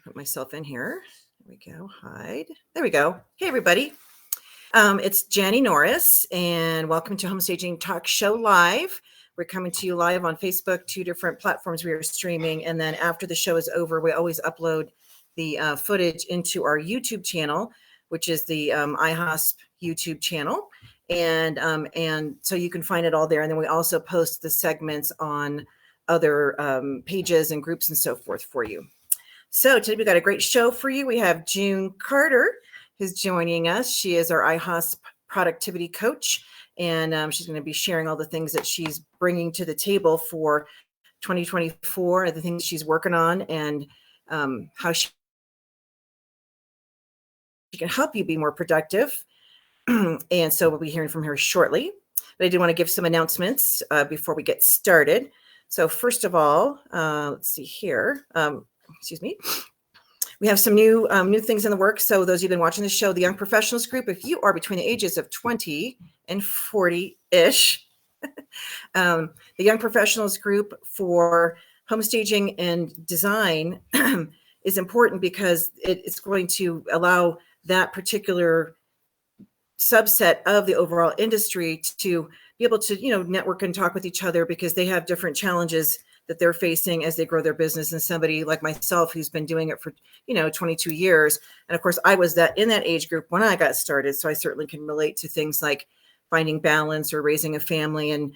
put myself in here. There we go. Hide. There we go. Hey, everybody. It's Jenny Norris, and welcome to Homestaging Talk Show Live. We're coming to you live on Facebook, 2 different platforms we are streaming. And then after the show is over, we always upload the footage into our YouTube channel, which is the IAHSP YouTube channel. And so you can find it all there. And then we also post the segments on other pages and groups and so forth for you. So today we got a great show for you. We have June Carter who's joining us. She is our IAHSP Productivity Coach, and she's going to be sharing all the things that she's bringing to the table for 2024, the things she's working on, and how she can help you be more productive. And so we'll be hearing from her shortly. But I did want to give some announcements before we get started. So first of all, let's see here. Excuse me. We have some new things in the works. So those of you who've been watching the show, the Young Professionals Group, if you are between the ages of 20 and 40-ish, the Young Professionals Group for homestaging and design is important because it's going to allow that particular subset of the overall industry to be able to, network and talk with each other because they have different challenges that they're facing as they grow their business. And somebody like myself, who's been doing it for, 22 years. And of course, I was in that age group when I got started. So I certainly can relate to things like finding balance or raising a family and,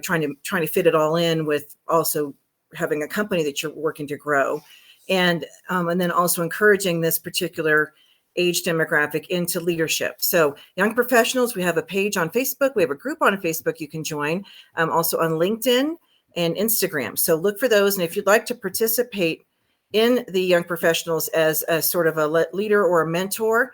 trying to fit it all in with also having a company that you're working to grow. And then also encouraging this particular age demographic into leadership. So Young Professionals, we have a page on Facebook. We have a group on Facebook you can join, also on LinkedIn and Instagram. So look for those. And if you'd like to participate in the Young Professionals as a sort of a leader or a mentor,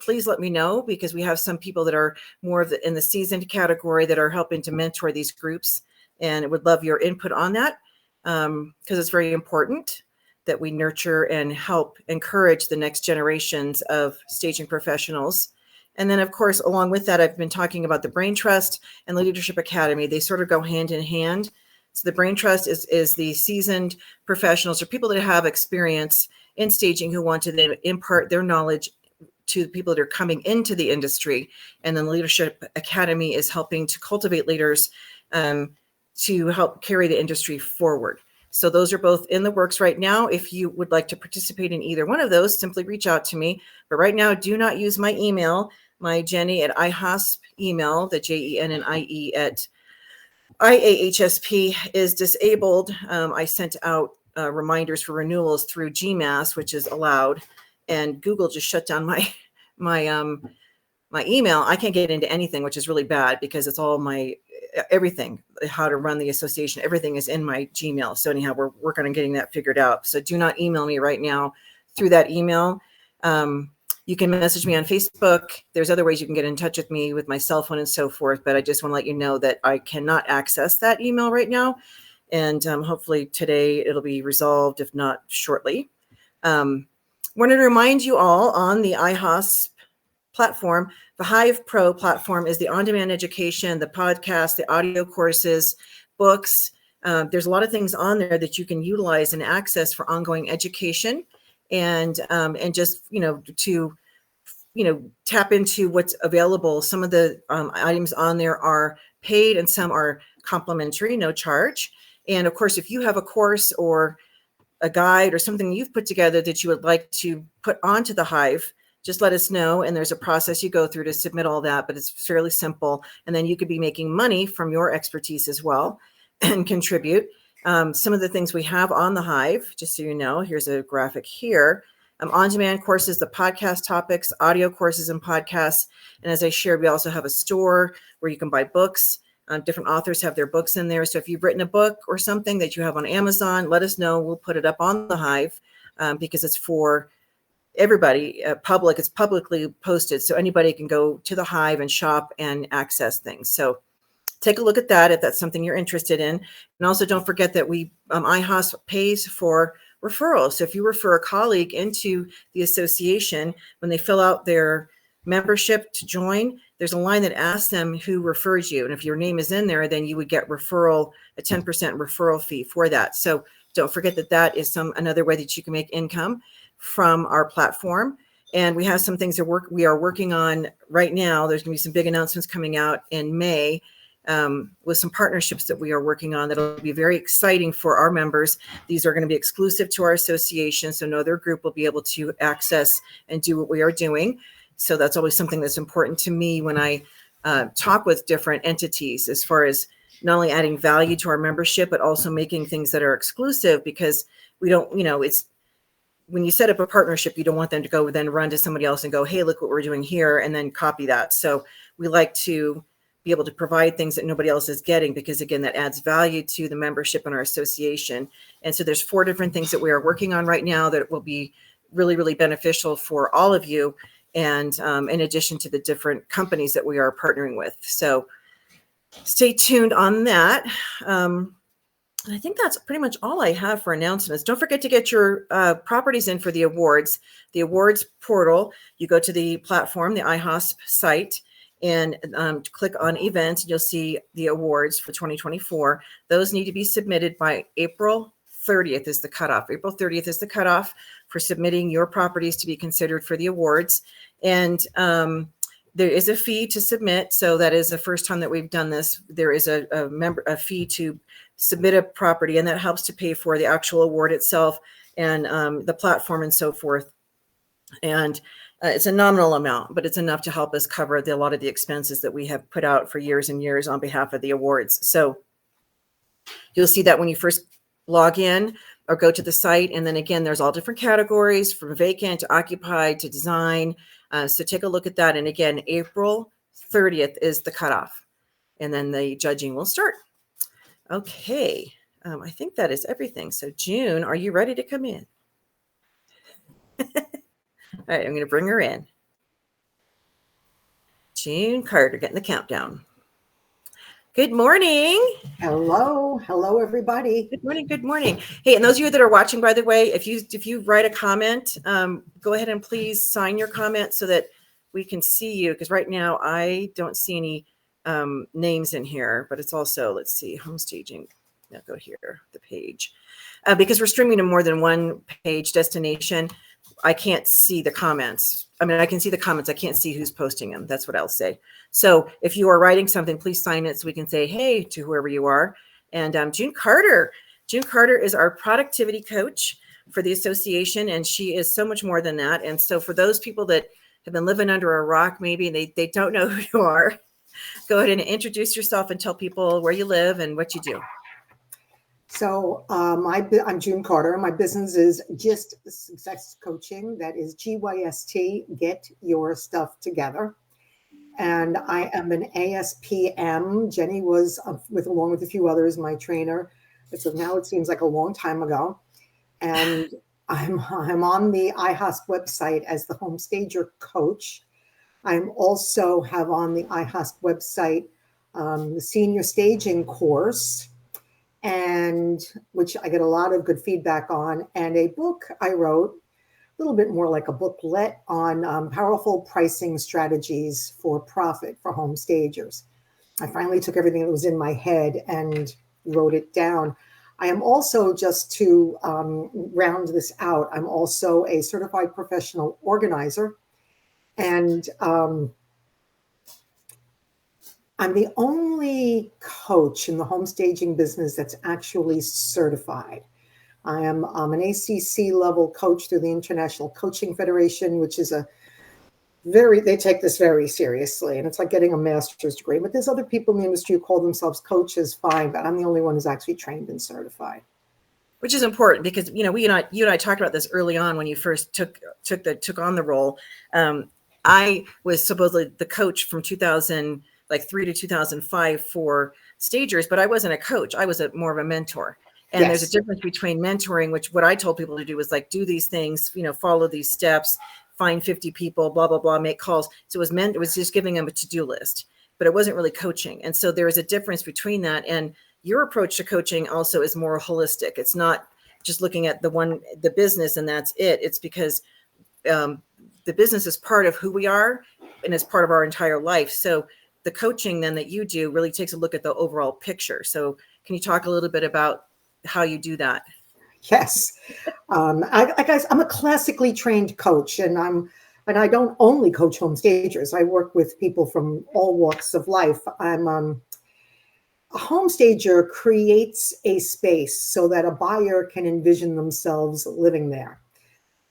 please let me know, because we have some people that are more in the seasoned category that are helping to mentor these groups. And I would love your input on that because it's very important that we nurture and help encourage the next generations of staging professionals. And then, of course, along with that, I've been talking about the Brain Trust and the Leadership Academy. They sort of go hand in hand. So the Brain Trust is the seasoned professionals or people that have experience in staging who want to then impart their knowledge to the people that are coming into the industry. And then the Leadership Academy is helping to cultivate leaders to help carry the industry forward. So those are both in the works right now. If you would like to participate in either one of those, simply reach out to me. But right now, do not use my email, my Jenny at IAHSP email, the JENNIE at IAHSP is disabled. I sent out reminders for renewals through GMass, which is allowed, and Google just shut down my email. I can't get into anything, which is really bad because it's all everything, how to run the association, everything is in my Gmail. So anyhow, we're working on getting that figured out. So do not email me right now through that email. You can message me on Facebook. There's other ways you can get in touch with me with my cell phone and so forth. But I just want to let you know that I cannot access that email right now. And hopefully today it'll be resolved, if not shortly. Wanted to remind you all on the IAHSP platform, the Hive Pro platform is the on-demand education, the podcast, the audio courses, books. There's a lot of things on there that you can utilize and access for ongoing education and just, to, tap into what's available. Some of the items on there are paid and some are complimentary, no charge. And of course, if you have a course or a guide or something you've put together that you would like to put onto the Hive, just let us know. And there's a process you go through to submit all that, but it's fairly simple. And then you could be making money from your expertise as well and contribute. Some of the things we have on the Hive, just so you know, here's a graphic here. On-demand courses, the podcast topics, audio courses and podcasts. And as I shared, we also have a store where you can buy books. Different authors have their books in there. So if you've written a book or something that you have on Amazon, let us know. We'll put it up on the Hive because it's for everybody, it's publicly posted. So anybody can go to the Hive and shop and access things. So take a look at that if that's something you're interested in. And also don't forget that IAHSP pays for referrals. So if you refer a colleague into the association, when they fill out their membership to join, there's a line that asks them who refers you. And if your name is in there, then you would get a 10% referral fee for that. So Don't forget that that is another way that you can make income from our platform. And we have some things that we are working on right now. There's going to be some big announcements coming out in May with some partnerships that we are working on that'll be very exciting for our members. These are going to be exclusive to our association, so no other group will be able to access and do what we are doing. So that's always something that's important to me when I talk with different entities, as far as not only adding value to our membership, but also making things that are exclusive, because we don't, it's when you set up a partnership, you don't want them to go then run to somebody else and go, hey, look what we're doing here, and then copy that. So we like to be able to provide things that nobody else is getting, because again, that adds value to the membership in our association. And so there's 4 different things that we are working on right now that will be really, really beneficial for all of you. And in addition to the different companies that we are partnering with. So stay tuned on that. I think that's pretty much all I have for announcements. Don't forget to get your properties in for the awards. The awards portal, you go to the platform, the IAHSP site, and click on events, and you'll see the awards for 2024. Those need to be submitted by April 30th is the cutoff. April 30th is the cutoff for submitting your properties to be considered for the awards. And there is a fee to submit. So that is the first time that we've done this. There is a fee to submit a property, and that helps to pay for the actual award itself and the platform and so forth. And it's a nominal amount, but it's enough to help us cover a lot of the expenses that we have put out for years and years on behalf of the awards. So you'll see that when you first log in or go to the site. And then again, there's all different categories, from vacant to occupied to design. So take a look at that. And again, April 30th is the cutoff, and then the judging will start. Okay. I think that is everything. So June, are you ready to come in? All right, I'm going to bring her in. June Carter, getting the countdown. Good morning. Hello. Hello, everybody. Good morning. Good morning. Hey, and those of you that are watching, by the way, if you write a comment, go ahead and please sign your comment so that we can see you, because right now I don't see any names in here, but it's also, let's see, home staging. Now go here, the page. Because we're streaming to more than one page destination, I can't see the comments. I mean, I can see the comments. I can't see who's posting them. That's what I'll say. So if you are writing something, please sign it so we can say, hey, to whoever you are. And June Carter. June Carter is our productivity coach for the association, and she is so much more than that. And so for those people that have been living under a rock, maybe, and they don't know who you are, go ahead and introduce yourself and tell people where you live and what you do. So I'm June Carter. My business is GYST Success Coaching. That is GYST, Get Your Stuff Together. And I am an ASPM. Jenny was, along with a few others, my trainer. So now it seems like a long time ago. And I'm on the IAHSP website as the home stager coach. I'm also have on the IAHSP website the senior staging course, and which I get a lot of good feedback on, and a book I wrote, a little bit more like a booklet on powerful pricing strategies for profit for home stagers. I finally took everything that was in my head and wrote it down. I am also, just to round this out, I'm also a certified professional organizer, and I'm the only coach in the home staging business that's actually certified. I'm an ACC level coach through the International Coaching Federation, which is they take this very seriously, and it's like getting a master's degree. But there's other people in the industry who call themselves coaches, fine, but I'm the only one who's actually trained and certified. Which is important, because you and I talked about this early on when you first took on the role. I was supposedly the coach from 2003 to 2005 for stagers, but I wasn't a coach. I was more of a mentor. And There's a difference between mentoring, which what I told people to do was like, do these things, follow these steps, find 50 people, blah, blah, blah, make calls. So it was just giving them a to-do list, but it wasn't really coaching. And so there is a difference between that. And your approach to coaching also is more holistic. It's not just looking at the business and that's it. It's because the business is part of who we are and it's part of our entire life. So the coaching then that you do really takes a look at the overall picture. So can you talk a little bit about how you do that? Yes. I'm a classically trained coach, and I don't only coach home stagers. I work with people from all walks of life. A home stager creates a space so that a buyer can envision themselves living there.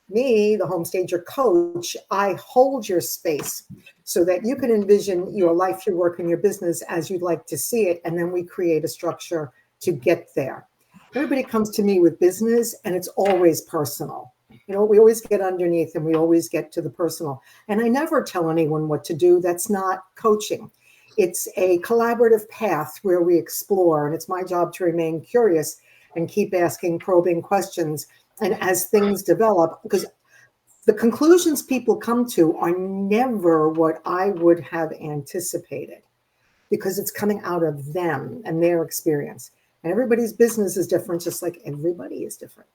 Me, the home stager coach, I hold your space so that you can envision your life, your work, and your business as you'd like to see it. And then we create a structure to get there. Everybody comes to me with business, and it's always personal. We always get underneath and we always get to the personal. And I never tell anyone what to do. That's not coaching. It's a collaborative path where we explore, and it's my job to remain curious and keep asking probing questions. And as things develop, because the conclusions people come to are never what I would have anticipated, because it's coming out of them and their experience. And everybody's business is different, just like everybody is different.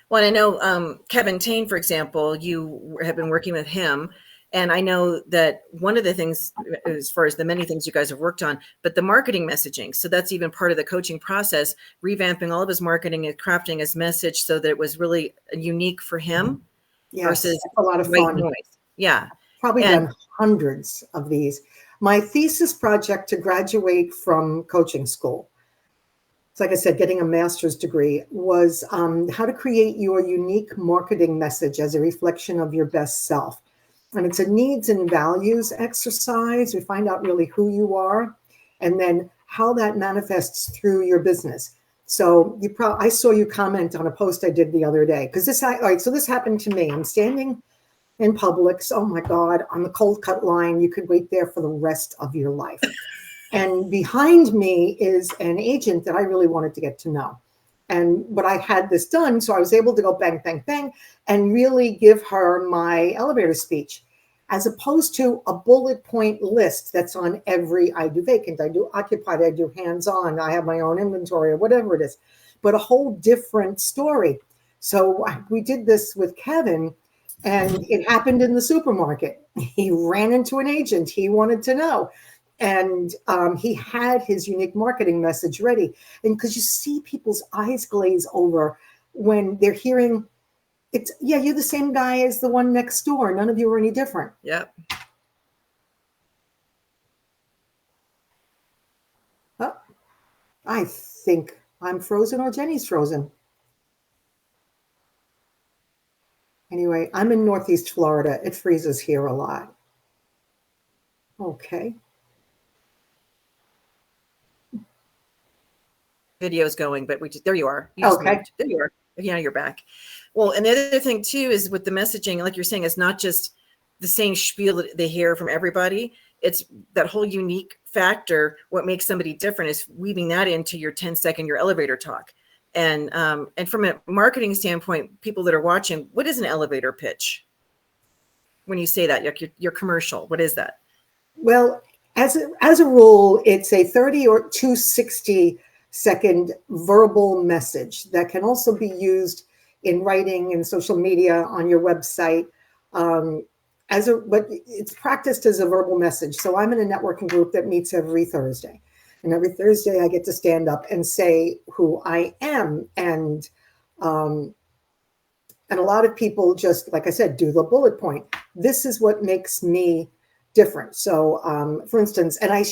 Well, I know Kevin Tain, for example, you have been working with him. And I know that one of the things, as far as the many things you guys have worked on, but the marketing messaging. So that's even part of the coaching process, revamping all of his marketing and crafting his message so that it was really unique for him. Yes, versus a lot of white fun. noise. Yeah. Probably done hundreds of these. My thesis project to graduate from coaching school, it's like I said, getting a master's degree, was how to create your unique marketing message as a reflection of your best self. And it's a needs and values exercise. We find out really who you are and then how that manifests through your business. So I saw you comment on a post I did the other day, because all right, so this happened to me. I'm standing in Publix, oh my God, on the cold cut line. You could wait there for the rest of your life. And behind me is an agent that I really wanted to get to know. But I had this done, so I was able to go bang, bang, bang, and really give her my elevator speech, as opposed to a bullet point list that's on every, I do vacant, I do occupied, I do hands-on, I have my own inventory, or whatever it is, but a whole different story. So we did this with Kevin, and it happened in the supermarket. He ran into an agent he wanted to know. And he had his unique marketing message ready. And because you see people's eyes glaze over when they're hearing, you're the same guy as the one next door. None of you are any different. Yep. Oh, I think I'm frozen or Jenny's frozen. Anyway, I'm in Northeast Florida. It freezes here a lot. Okay. Video's going, but there you are. Okay. There you are. Yeah, you're back. Well, and the other thing too is with the messaging, like you're saying, it's not just the same spiel that they hear from everybody. It's that whole unique factor. What makes somebody different is weaving that into your 10-second, your elevator talk. And from a marketing standpoint, people that are watching, what is an elevator pitch? When you say that, your commercial, what is that? Well, as a rule, it's a 30 or 260-second verbal message that can also be used in writing and social media, on your website, but it's practiced as a verbal message. So I'm in a networking group that meets every Thursday, and every Thursday I get to stand up and say who I am, and a lot of people just, like I said, do the bullet point. This is what makes me different. So, for instance, and I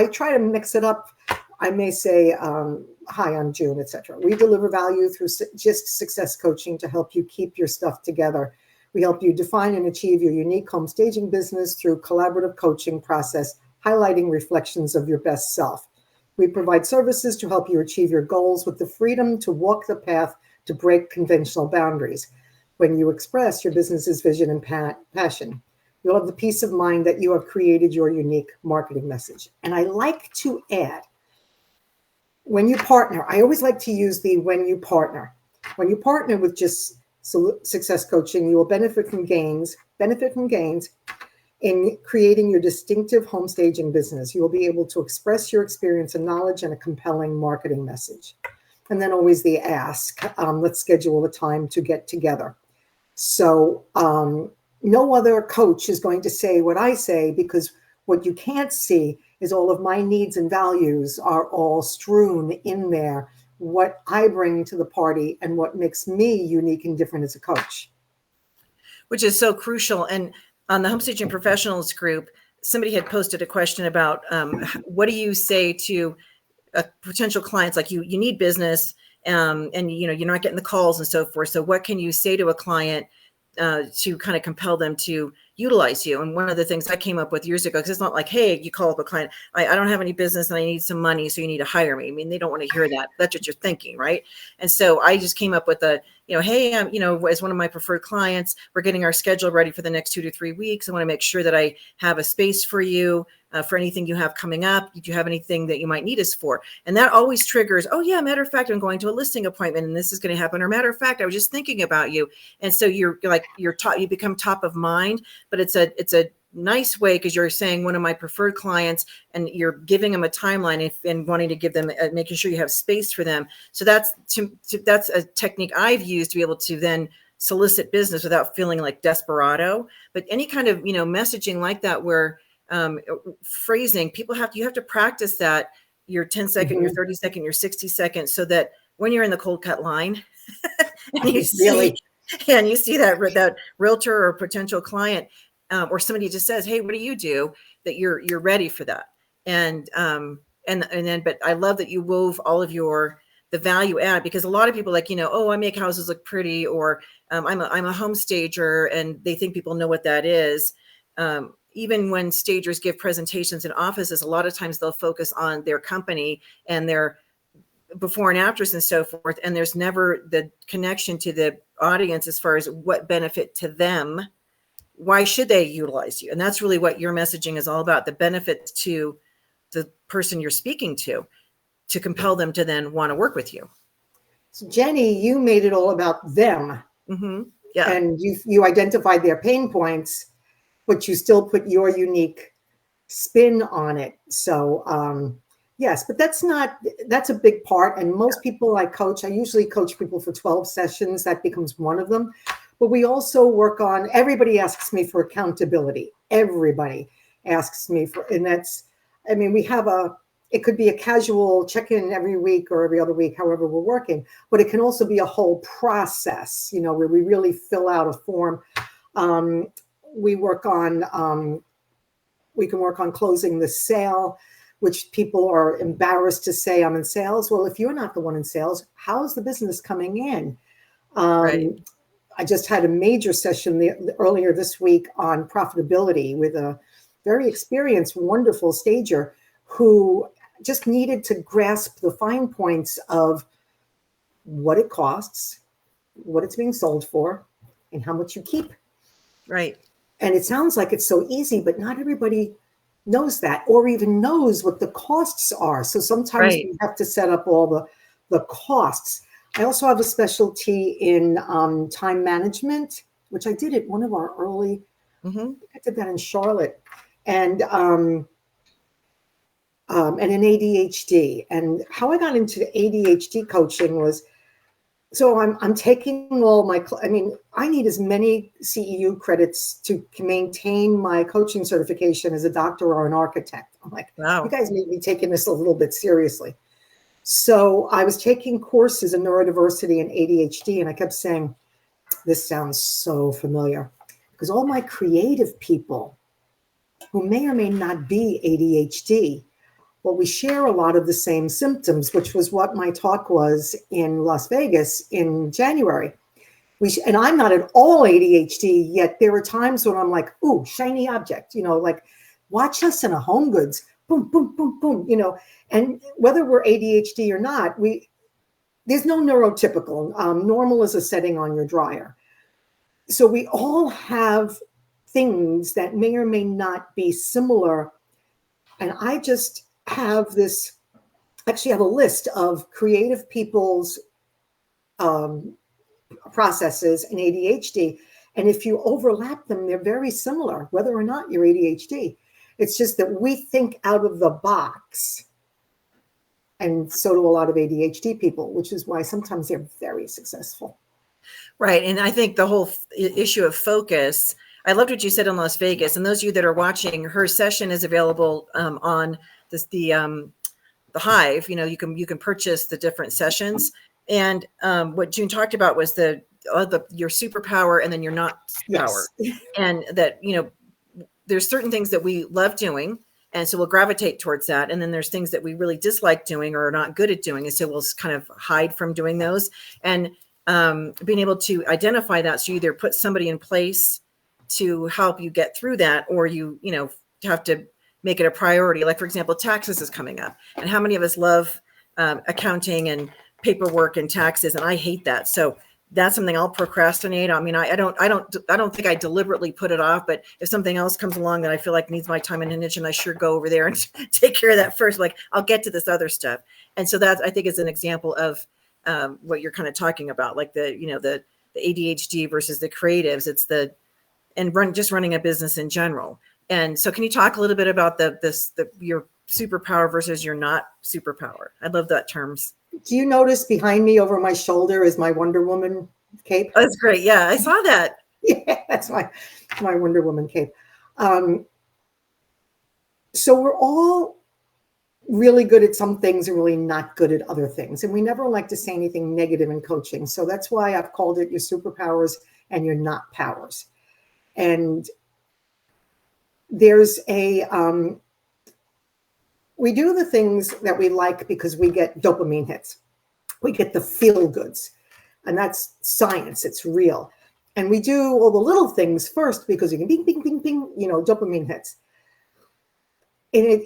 try to mix it up. I may say, hi, I'm June, etc. We deliver value through just success coaching to help you keep your stuff together. We help you define and achieve your unique home staging business through collaborative coaching process, highlighting reflections of your best self. We provide services to help you achieve your goals with the freedom to walk the path to break conventional boundaries. When you express your business's vision and passion, you'll have the peace of mind that you have created your unique marketing message. And I like to add, when you partner, I always like to use the when you partner. When you partner with just success coaching, you will benefit from gains in creating your distinctive home staging business. You will be able to express your experience and knowledge in a compelling marketing message. And then always the ask, let's schedule a time to get together. So no other coach is going to say what I say, because what you can't see is all of my needs and values are all strewn in there what I bring to the party and what makes me unique and different as a coach. Which is so crucial. And on the Homestaging Professionals group, somebody had posted a question about what do you say to potential clients, like you need business, and you're not getting the calls and so forth. So what can you say to a client to kind of compel them to utilize you? And one of the things I came up with years ago, because it's not like, hey, you call up a client, I don't have any business and I need some money, so you need to hire me. I mean, they don't want to hear that. That's what you're thinking, right? And so I just came up with hey, as one of my preferred clients, we're getting our schedule ready for the next 2 to 3 weeks. I want to make sure that I have a space for you for anything you have coming up. Do you have anything that you might need us for? And that always triggers, oh yeah, matter of fact, I'm going to a listing appointment and this is going to happen. Or matter of fact, I was just thinking about you. And so you become top of mind, but it's a nice way, because you're saying one of my preferred clients and you're giving them a timeline and wanting to give them, making sure you have space for them. So that's a technique I've used to be able to then solicit business without feeling like desperado. But any kind of, messaging like that, where phrasing, you have to practice that, your 10-second, your 30-second, your 60-second, so that when you're in the cold cut line and you see that realtor or potential client, or somebody just says, hey, what do you do, that you're ready for that. And then, but I love that you wove all of the value add, because a lot of people oh, I make houses look pretty, or I'm a home stager, and they think people know what that is. Even when stagers give presentations in offices, a lot of times they'll focus on their company and their before and afters and so forth. And there's never the connection to the audience as far as what benefit to them. Why should they utilize you? And that's really what your messaging is all about, the benefits to the person you're speaking to compel them to then want to work with you. So Jenny, you made it all about them. Mm-hmm. Yeah. And you identified their pain points, but you still put your unique spin on it. So yes, but that's a big part. And most people I coach, I usually coach people for 12 sessions. That becomes one of them. But we also work on, everybody asks me for accountability. Everybody asks me for, and it could be a casual check-in every week or every other week, however we're working, but it can also be a whole process, where we really fill out a form. We can work on closing the sale, which people are embarrassed to say, I'm in sales. Well, if you're not the one in sales, how's the business coming in? Right. I just had a major session earlier this week on profitability with a very experienced, wonderful stager who just needed to grasp the fine points of what it costs, what it's being sold for, and how much you keep. Right. And it sounds like it's so easy, but not everybody knows that or even knows what the costs are. So sometimes we have to set up all the costs. I also have a specialty in time management, which I did at one of our early, I did that in Charlotte, and in ADHD. And how I got into ADHD coaching was, so I'm taking all I need as many CEU credits to maintain my coaching certification as a doctor or an architect. I'm like, wow, you guys need to be taking this a little bit seriously. So I was taking courses in neurodiversity and ADHD, and I kept saying, this sounds so familiar, because all my creative people who may or may not be ADHD, well, we share a lot of the same symptoms, which was what my talk was in Las Vegas in January. And I'm not at all ADHD, yet there are times when I'm like, ooh, shiny object, like watch us in a Home Goods, boom, boom, boom, boom, and whether we're ADHD or not, there's no neurotypical. Normal is a setting on your dryer. So we all have things that may or may not be similar. And I just have have a list of creative people's processes in ADHD. And if you overlap them, they're very similar, whether or not you're ADHD. It's just that we think out of the box. And so do a lot of ADHD people, which is why sometimes they're very successful. Right. And I think the whole issue of focus, I loved what you said in Las Vegas. And those of you that are watching, her session is available on the the Hive, you can purchase the different sessions. And what June talked about was your superpower and then your not power. Yes. And that, there's certain things that we love doing. And so we'll gravitate towards that. And then there's things that we really dislike doing or are not good at doing. And so we'll kind of hide from doing those. And being able to identify that. So you either put somebody in place to help you get through that, or you have to make it a priority. Like, for example, taxes is coming up. And how many of us love accounting and paperwork and taxes? And I hate that. So that's something I'll procrastinate. I mean, I don't think I deliberately put it off, but if something else comes along that I feel like needs my time and attention, I sure go over there and take care of that first. Like, I'll get to this other stuff. And so that, I think, is an example of what you're kind of talking about, like the ADHD versus the creatives. It's just running a business in general. And so can you talk a little bit about your superpower versus your not superpower? I love that terms. Do you notice behind me over my shoulder is my Wonder Woman cape? Oh, that's great. Yeah, I saw that. Yeah, that's my Wonder Woman cape. So we're all really good at some things and really not good at other things. And we never like to say anything negative in coaching. So that's why I've called it your superpowers and your not powers. And there's we do the things that we like because we get dopamine hits. We get the feel goods. And that's science. It's real. And we do all the little things first because you can bing, bing, bing, bing, dopamine hits. And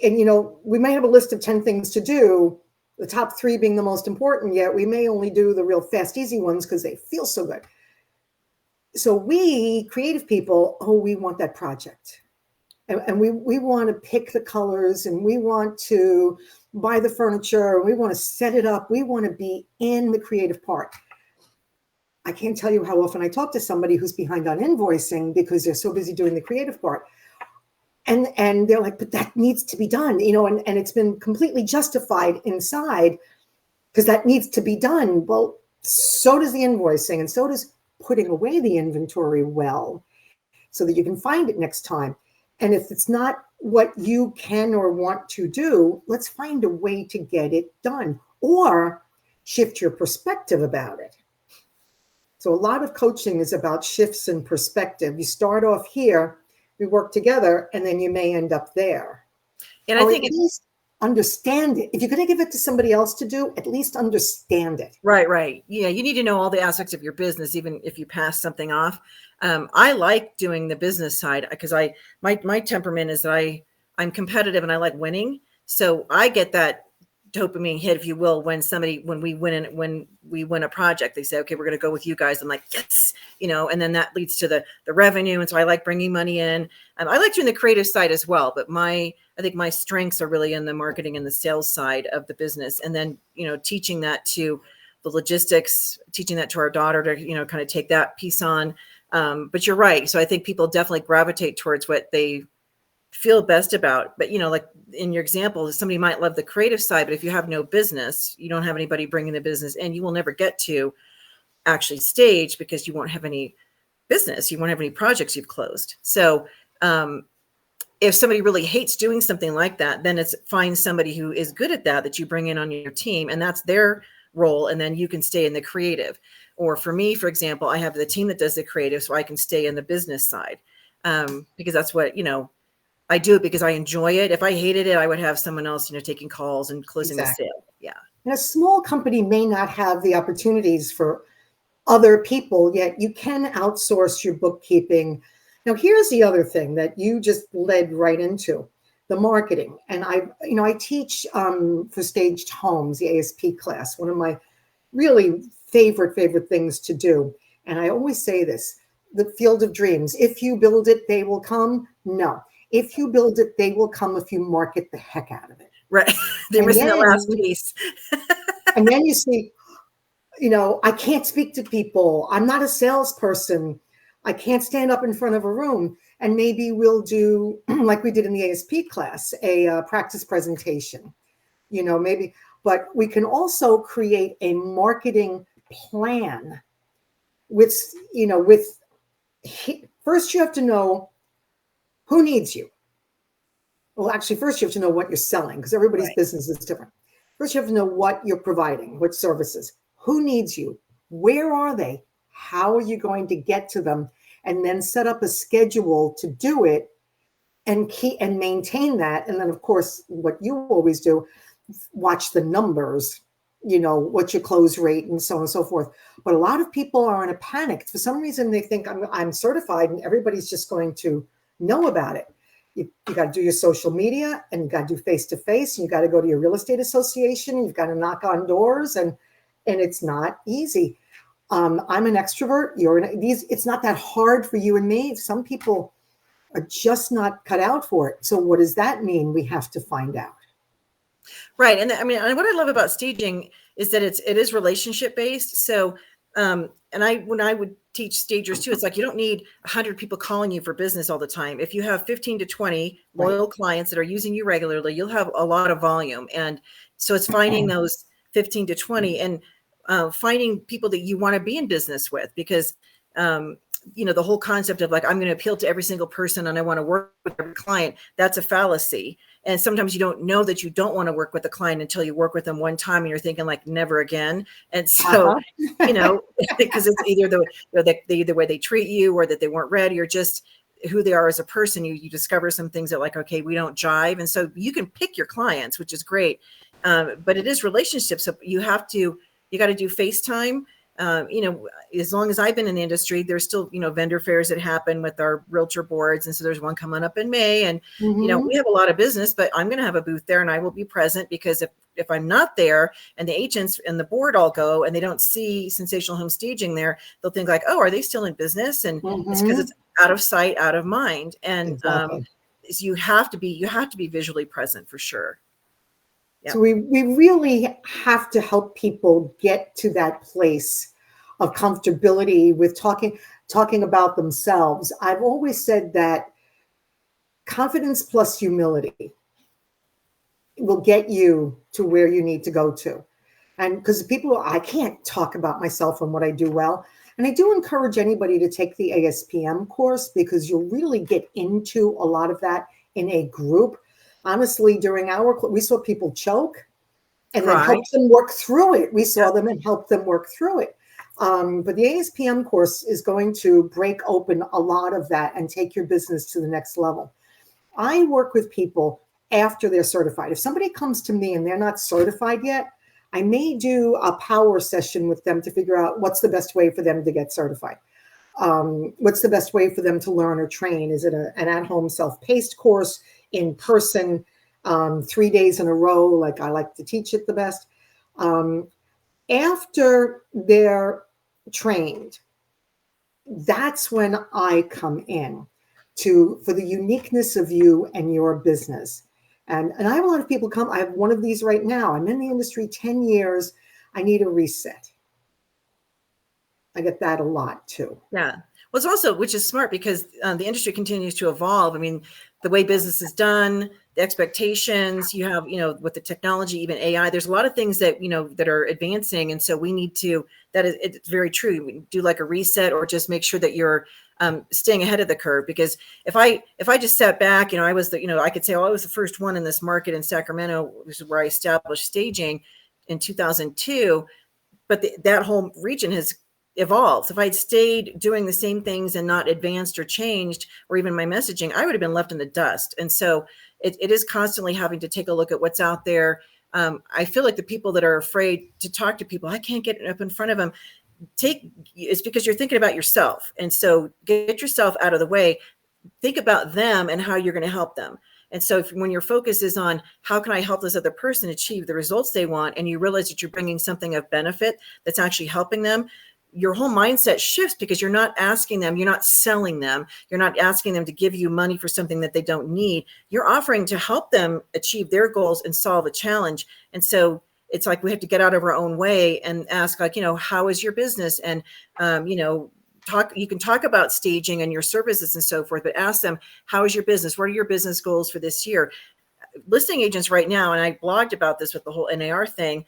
we may have a list of 10 things to do, the top 3 being the most important, yet we may only do the real fast, easy ones because they feel so good. So we, creative people, we want that project. And we want to pick the colors, and we want to buy the furniture, and we want to set it up. We want to be in the creative part. I can't tell you how often I talk to somebody who's behind on invoicing because they're so busy doing the creative part. And they're like, but that needs to be done, and it's been completely justified inside because that needs to be done. Well, so does the invoicing, and so does putting away the inventory well so that you can find it next time. And if it's not what you can or want to do, let's find a way to get it done or shift your perspective about it. So a lot of coaching is about shifts in perspective. You start off here, we work together, and then you may end up there. And I think at least understand it. If you're going to give it to somebody else to do, at least understand it. Right. Yeah, you need to know all the aspects of your business, even if you pass something off. I like doing the business side because my temperament is that I'm competitive and I like winning. So I get that dopamine hit, if you will, when we win a project. They say, okay, we're going to go with you guys. I'm like, yes, and then that leads to the revenue. And so I like bringing money in. I like doing the creative side as well, but I think my strengths are really in the marketing and the sales side of the business. And then, teaching that to the logistics, teaching that to our daughter to, kind of take that piece on. But you're right. So I think people definitely gravitate towards what they feel best about. But, like in your example, somebody might love the creative side, but if you have no business, you don't have anybody bringing the business in, you will never get to actually stage because you won't have any business. You won't have any projects you've closed. So if somebody really hates doing something like that, then it's find somebody who is good at that you bring in on your team, and that's their role. And then you can stay in the creative. Or for me, for example, I have the team that does the creative, so I can stay in the business side because that's what, I do it because I enjoy it. If I hated it, I would have someone else, taking calls and closing the sale. Yeah. And a small company may not have the opportunities for other people, yet you can outsource your bookkeeping. Now, here's the other thing that you just led right into, the marketing. And I teach for staged homes, the IAHSP class, one of my really favorite things to do. And I always say this, the field of dreams. If you build it, they will come. No. If you build it, they will come if you market the heck out of it. Right. They're missing the last piece. And then you see, I can't speak to people. I'm not a salesperson. I can't stand up in front of a room. And maybe we'll do, like we did in the IAHSP class, a practice presentation, maybe. But we can also create a marketing plan with first you have to know who needs you. Well, actually, first you have to know what you're selling because everybody's business is different. First, you have to know what you're providing, what services, who needs you, where are they, how are you going to get to them, and then set up a schedule to do it and keep and maintain that. And then, of course, what you always do, watch the numbers, what's your close rate and so on and so forth. But a lot of people are in a panic. For some reason, they think I'm certified and everybody's just going to know about it. You got to do your social media, and you got to do face-to-face, and you got to go to your real estate association, and you've got to knock on doors, and it's not easy. I'm an extrovert. It's not that hard for you and me. Some people are just not cut out for it. So what does that mean? We have to find out. Right. And I mean, what I love about staging is that it is relationship based. So, when I would teach stagers too, it's like, you don't need 100 people calling you for business all the time. If you have 15 to 20 loyal clients that are using you regularly, you'll have a lot of volume. And so it's finding those 15 to 20 and finding people that you want to be in business with, because the whole concept of like, I'm going to appeal to every single person and I want to work with every client, that's a fallacy. And sometimes you don't know that you don't want to work with a client until you work with them one time and you're thinking like, never again. And so, because it's either the way they treat you, or that they weren't ready, or just who they are as a person, you discover some things that like, okay, we don't jive. And so you can pick your clients, which is great. But it is relationships. So you got to do FaceTime. As long as I've been in the industry, there's still, vendor fairs that happen with our realtor boards. And so there's one coming up in May, and, we have a lot of business, but I'm going to have a booth there and I will be present, because if I'm not there and the agents and the board all go and they don't see Sensational Home Staging there, they'll think like, oh, are they still in business? And it's because it's out of sight, out of mind. And exactly. So you have to be visually present for sure. Yeah. So we really have to help people get to that place of comfortability with talking about themselves. I've always said that confidence plus humility will get you to where you need to go to. And because I can't talk about myself and what I do well. And I do encourage anybody to take the ASPM course, because you'll really get into a lot of that in a group. Honestly, during we saw people choke and then help them work through it. We saw them and help them work through it. But the ASPM course is going to break open a lot of that and take your business to the next level. I work with people after they're certified. If somebody comes to me and they're not certified yet, I may do a power session with them to figure out what's the best way for them to get certified. What's the best way for them to learn or train? Is it an at-home self-paced course, in person, 3 days in a row, like I like to teach it the best? After they're trained, that's when I come in for the uniqueness of you and your business. And I have a lot of people come. I have one of these right now. I'm in the industry 10 years. I need a reset. I get that a lot too. Yeah. Well, it's also, which is smart, because the industry continues to evolve. I mean, the way business is done, the expectations you have, with the technology, even AI, there's a lot of things that, that are advancing. And so we need to, it's very true. We do like a reset, or just make sure that you're staying ahead of the curve. Because if I just sat back, I was I could say, oh, I was the first one in this market in Sacramento, which is where I established staging in 2002. But that whole region has evolved. So if I'd stayed doing the same things and not advanced or changed, or even my messaging, I would have been left in the dust. And so it is constantly having to take a look at what's out there. I feel like the people that are afraid to talk to people, I can't get up in front of them, it's because you're thinking about yourself. And so get yourself out of the way, think about them and how you're going to help them. And so when your focus is on how can I help this other person achieve the results they want, and you realize that you're bringing something of benefit that's actually helping them, your whole mindset shifts, because you're not asking them, you're not selling them, you're not asking them to give you money for something that they don't need. You're offering to help them achieve their goals and solve a challenge. And so it's like we have to get out of our own way and ask, like, how is your business? And, you can talk about staging and your services and so forth, but ask them, how is your business? What are your business goals for this year? Listing agents right now, and I blogged about this with the whole NAR thing,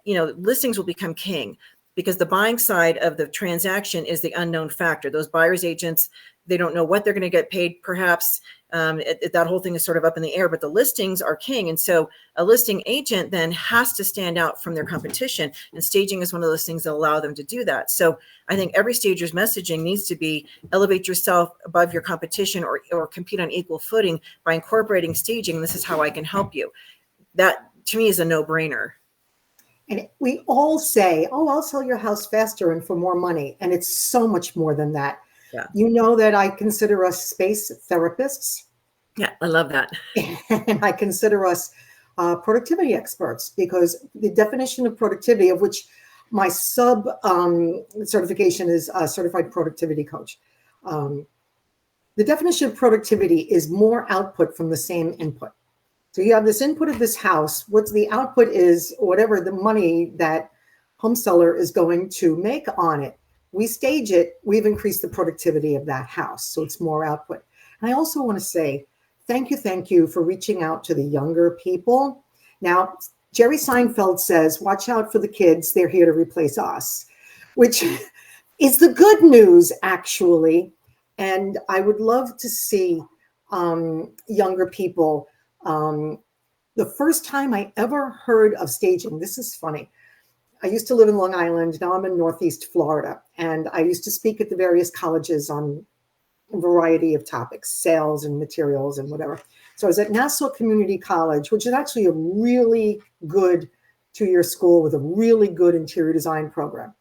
listings will become king. because the buying side of the transaction is the unknown factor. Those buyer's agents, they don't know what they're going to get paid, perhaps. That whole thing is sort of up in the air, but the listings are king. And so a listing agent then has to stand out from their competition. And staging is one of those things that allow them to do that. So I think every stager's messaging needs to be elevate yourself above your competition, or compete on equal footing by incorporating staging. This is how I can help you. That to me is a no-brainer. And we all say, oh, I'll sell your house faster and for more money. And it's so much more than that. Yeah. You know that I consider us space therapists. Yeah, I love that. And I consider us productivity experts, because the definition of productivity, of which my sub certification is a certified productivity coach. The definition of productivity is more output from the same input. So you have this input of this house. What's the output is whatever the money that home seller is going to make on it. We stage it, we've increased the productivity of that house. So it's more output. And I also want to say, thank you for reaching out to the younger people. Now, Jerry Seinfeld says, watch out for the kids. They're here to replace us, which is the good news, actually. And I would love to see younger people. The first time I ever heard of staging, this is funny. I used to live in Long Island. Now I'm in Northeast Florida. And I used to speak at the various colleges on a variety of topics, sales and materials and whatever. So I was at Nassau Community College, which is actually a really good two-year school with a really good interior design program.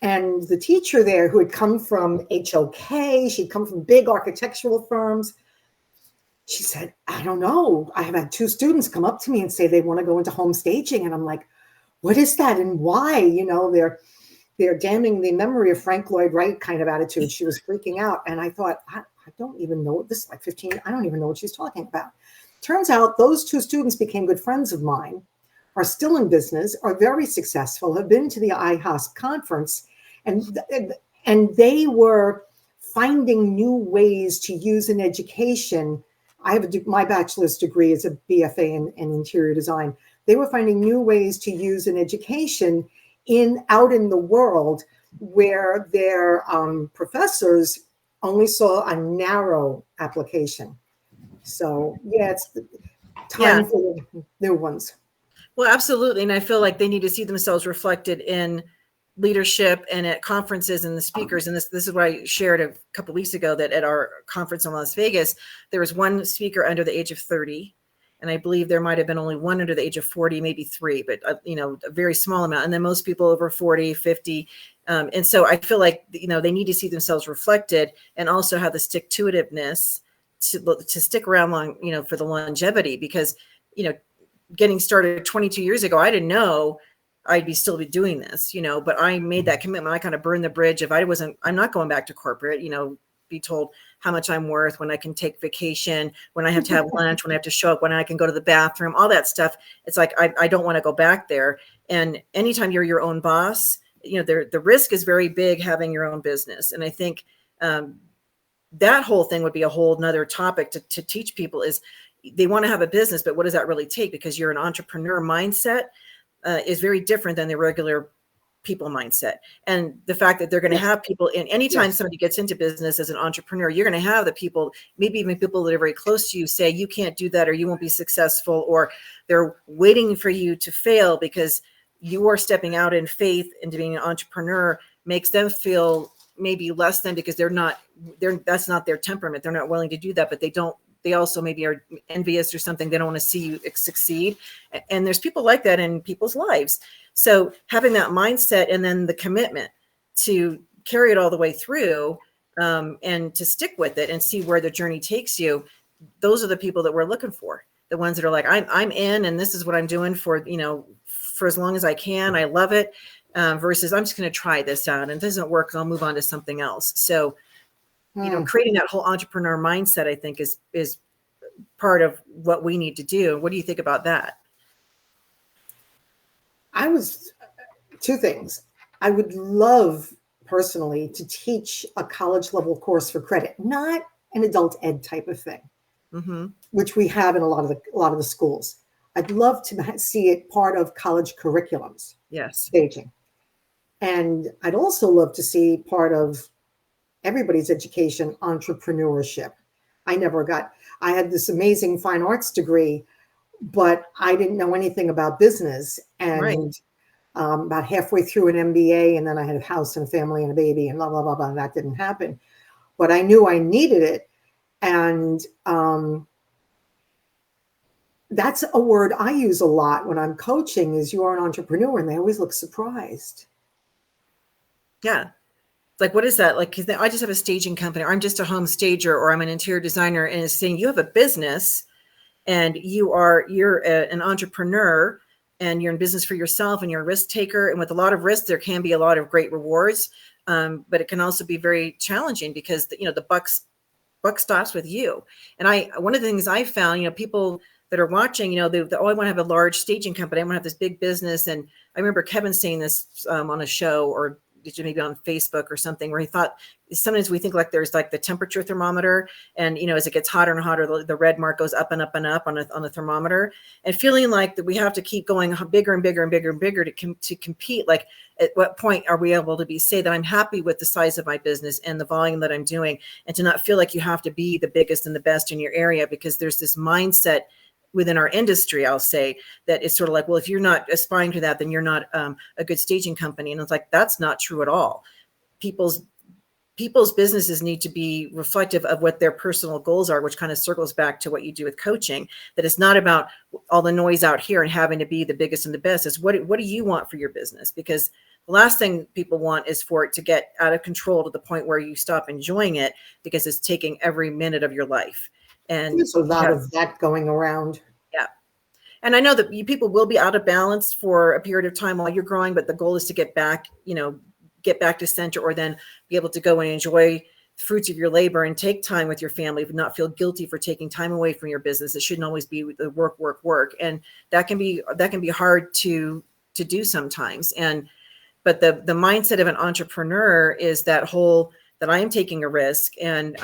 And the teacher there, who had come from HOK, she'd come from big architectural firms, she said, I don't know. I have had 2 students come up to me and say they want to go into home staging. And I'm like, what is that and why? You know, they're damning the memory of Frank Lloyd Wright kind of attitude. She was freaking out. And I thought, I don't even know. This is like 15. I don't even know what she's talking about. Turns out those 2 students became good friends of mine, are still in business, are very successful, have been to the IAHSP conference. And they were finding new ways to use an education. I have my bachelor's degree is a BFA in interior design. They were finding new ways to use an education out in the world where their professors only saw a narrow application. So yeah, it's time for the new ones. Well, absolutely. And I feel like they need to see themselves reflected in leadership and at conferences and the speakers. And this is what I shared a couple of weeks ago, that at our conference in Las Vegas, there was 1 speaker under the age of 30. And I believe there might have been only 1 under the age of 40, maybe 3, but a very small amount. And then most people over 40, 50. And so I feel like, they need to see themselves reflected and also have the stick-to-itiveness to stick around long, for the longevity, because, getting started 22 years ago, I didn't know I'd still be doing this, but I made that commitment. I kind of burned the bridge. I'm not going back to corporate, be told how much I'm worth, when I can take vacation, when I have to have lunch, when I have to show up, when I can go to the bathroom, all that stuff. It's like, I don't want to go back there. And anytime you're your own boss, the risk is very big having your own business. And I think that whole thing would be a whole nother topic to teach people, is they want to have a business, but what does that really take? Because you're an entrepreneur mindset is very different than the regular people mindset. And the fact that they're going to have people in, anytime somebody gets into business as an entrepreneur, you're going to have the people, maybe even people that are very close to you, say you can't do that, or you won't be successful, or they're waiting for you to fail because you are stepping out in faith into being an entrepreneur, makes them feel maybe less than, because that's not their temperament. They're not willing to do that, but they also maybe are envious or something. They don't want to see you succeed. And there's people like that in people's lives. So having that mindset and then the commitment to carry it all the way through and to stick with it and see where the journey takes you, those are the people that we're looking for. The ones that are like, I'm in, and this is what I'm doing for as long as I can. I love it. Versus I'm just going to try this out, and if it doesn't work, I'll move on to something else. So, creating that whole entrepreneur mindset, I think is part of what we need to do. What do you think about that? Two things. I would love personally to teach a college level course for credit, not an adult ed type of thing, which we have in a lot of the schools. I'd love to see it part of college curriculums. Yes. Staging. And I'd also love to see part of everybody's education, entrepreneurship. I had this amazing fine arts degree, but I didn't know anything about business. Right. And about halfway through an MBA, and then I had a house and a family and a baby and blah, blah, blah, blah. That didn't happen. But I knew I needed it. And that's a word I use a lot when I'm coaching is you are an entrepreneur, and they always look surprised. Yeah. Like, what is that? Like, 'cause I just have a staging company, or I'm just a home stager, or I'm an interior designer, and it's saying you have a business and an entrepreneur and you're in business for yourself and you're a risk taker. And with a lot of risk, there can be a lot of great rewards. But it can also be very challenging because the buck stops with you. And one of the things I found, people that are watching, I want to have a large staging company. I want to have this big business. And I remember Kevin saying this on a show, or maybe on Facebook or something, where he thought sometimes we think like there's like the temperature thermometer, and as it gets hotter and hotter, the red mark goes up and up and up on the thermometer, and feeling like that we have to keep going bigger and bigger and bigger and bigger to compete. Like, at what point are we able to say that I'm happy with the size of my business and the volume that I'm doing, and to not feel like you have to be the biggest and the best in your area? Because there's this mindset within our industry, I'll say, that it's sort of like, well, if you're not aspiring to that, then you're not a good staging company. And it's like, that's not true at all. People's businesses need to be reflective of what their personal goals are, which kind of circles back to what you do with coaching, that it's not about all the noise out here and having to be the biggest and the best. It's what do you want for your business? Because the last thing people want is for it to get out of control to the point where you stop enjoying it because it's taking every minute of your life. And there's a lot of that going around. Yeah. And I know that people will be out of balance for a period of time while you're growing, but the goal is to get back to center, or then be able to go and enjoy the fruits of your labor and take time with your family, but not feel guilty for taking time away from your business. It shouldn't always be the work, work, work. And that can be hard to do sometimes. But the mindset of an entrepreneur is that I am taking a risk, and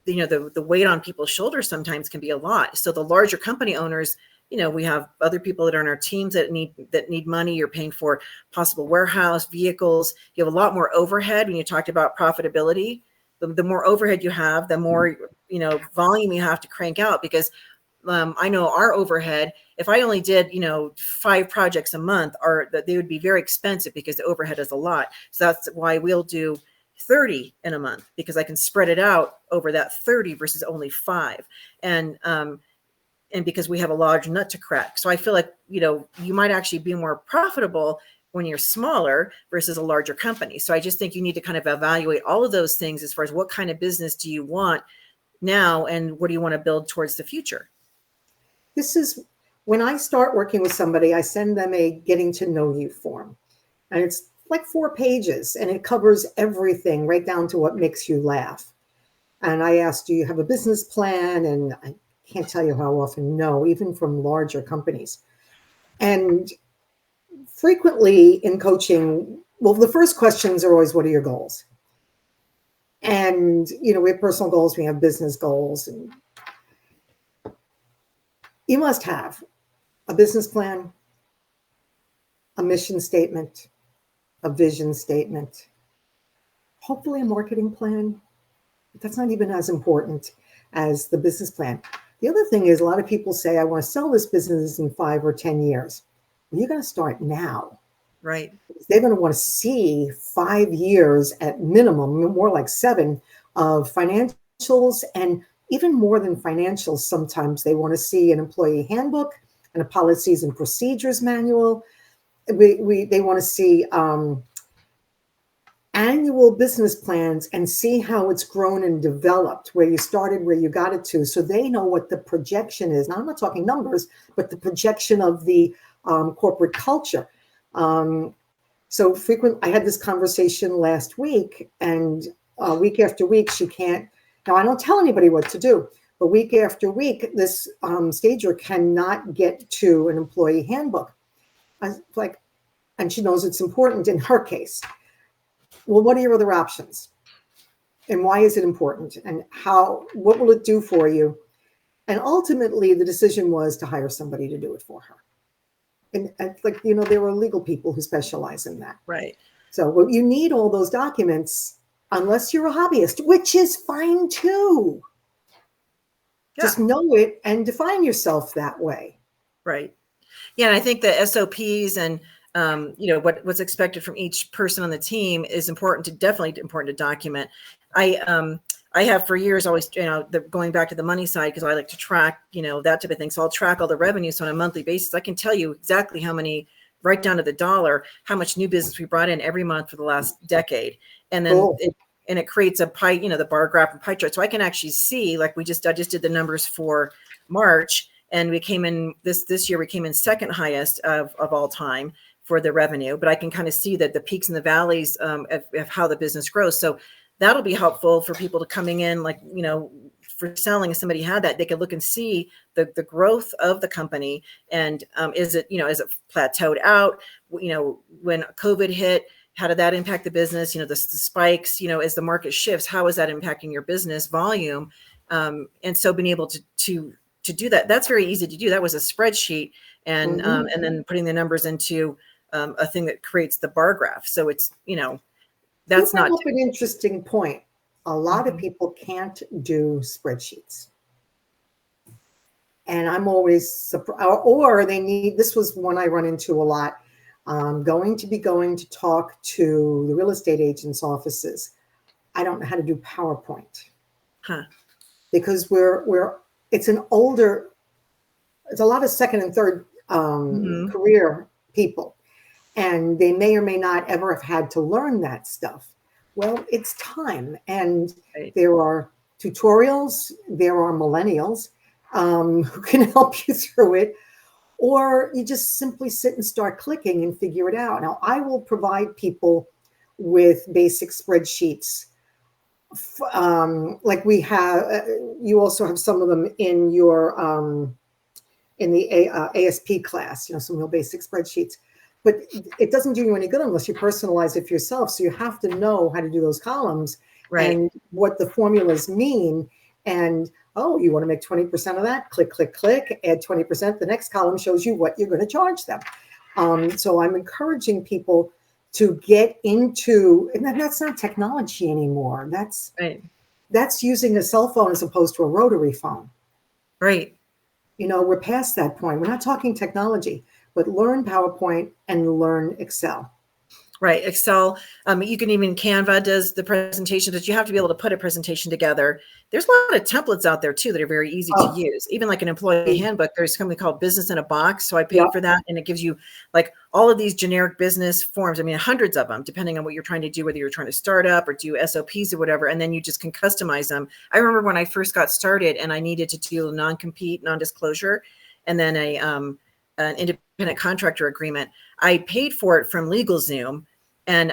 the weight on people's shoulders sometimes can be a lot. So the larger company owners, we have other people that are on our teams that need money. You're paying for possible warehouse vehicles. You have a lot more overhead. When you talked about profitability, the more overhead you have, the more volume you have to crank out. Because I know our overhead, if I only did 5 projects a month, they would be very expensive because the overhead is a lot. So that's why we'll do 30 in a month, because I can spread it out over that 30 versus only 5. And because we have a large nut to crack. So I feel like, you might actually be more profitable when you're smaller versus a larger company. So I just think you need to kind of evaluate all of those things as far as what kind of business do you want now, and what do you want to build towards the future? This is when I start working with somebody, I send them a getting to know you form. And it's like 4 pages, and it covers everything right down to what makes you laugh. And I asked, do you have a business plan? And I can't tell you how often no, even from larger companies. And frequently in coaching, well, the first questions are always, what are your goals? And, we have personal goals, we have business goals. And you must have a business plan, a mission statement, a vision statement, hopefully a marketing plan. But that's not even as important as the business plan. The other thing is, a lot of people say, I want to sell this business in 5 or 10 years. Well, you got to start now. Right. They're going to want to see 5 years at minimum, more like 7, of financials, and even more than financials. Sometimes they want to see an employee handbook and a policies and procedures manual. They want to see annual business plans and see how it's grown and developed, where you started, where you got it to, so they know what the projection is. Now, I'm not talking numbers, but the projection of the corporate culture. So I had this conversation last week, and week after week, she can't. Now, I don't tell anybody what to do, but week after week, this stager cannot get to an employee handbook. And she knows it's important in her case. Well, what are your other options? And why is it important? And what will it do for you? And ultimately, the decision was to hire somebody to do it for her. and like, you know, there are legal people who specialize in that. Right. So well, you need all those documents unless you're a hobbyist, which is fine too. Yeah. Just know it and define yourself that way. Right. Yeah. And I think the SOPs and, you know, what's expected from each person on the team is definitely important to document. I have for years always, you know, going back to the money side, because I like to track, you know, that type of thing. So I'll track all the revenues on a monthly basis. I can tell you exactly how many, right down to the dollar, how much new business we brought in every month for the last decade. And then Cool. it creates a pie, you know, the bar graph and pie chart. So I can actually see, like I just did the numbers for March, and we came in this year, we came in second highest of all time for the revenue, but I can kind of see that the peaks and the valleys of how the business grows. So that'll be helpful for people to coming in, like, you know, for selling. If somebody had that, they could look and see the growth of the company. And is it plateaued out? You know, when COVID hit, how did that impact the business? You know, the spikes, you know, as the market shifts, how is that impacting your business volume? And so being able to do that, that's very easy to do. That was a spreadsheet, and then putting the numbers into a thing that creates the bar graph. So it's, you know, that's you bring not up an interesting point. A lot of people can't do spreadsheets. And I'm always surprised, or they need, this was one I run into a lot. Going to talk to the real estate agents' offices. I don't know how to do PowerPoint. Because it's a lot of second and third career people, and they may or may not ever have had to learn that stuff. Well, it's time, and there are tutorials, there are millennials who can help you through it, or you just simply sit and start clicking and figure it out. Now, I will provide people with basic spreadsheets. Like we have, you also have some of them in your in the ASP class, you know, some real basic spreadsheets. But it doesn't do you any good unless you personalize it for yourself. So you have to know how to do those columns and what the formulas mean. And, oh, you want to make 20% of that? Click, click, click, add 20%. The next column shows you what you're going to charge them. So I'm encouraging people to get into, and that's not technology anymore. That's using a cell phone as opposed to a rotary phone. Right. You know, we're past that point. We're not talking technology, but learn PowerPoint and learn Excel. Right. Excel. You can even, Canva does the presentation, but you have to be able to put a presentation together. There's a lot of templates out there too that are very easy to use. Even like an employee handbook, there's something called Business in a Box. So I paid for that, and it gives you like all of these generic business forms. I mean, hundreds of them, depending on what you're trying to do, whether you're trying to start up or do SOPs or whatever, and then you just can customize them. I remember when I first got started and I needed to do a non-compete, non-disclosure, and then an independent contractor agreement. I paid for it from LegalZoom, and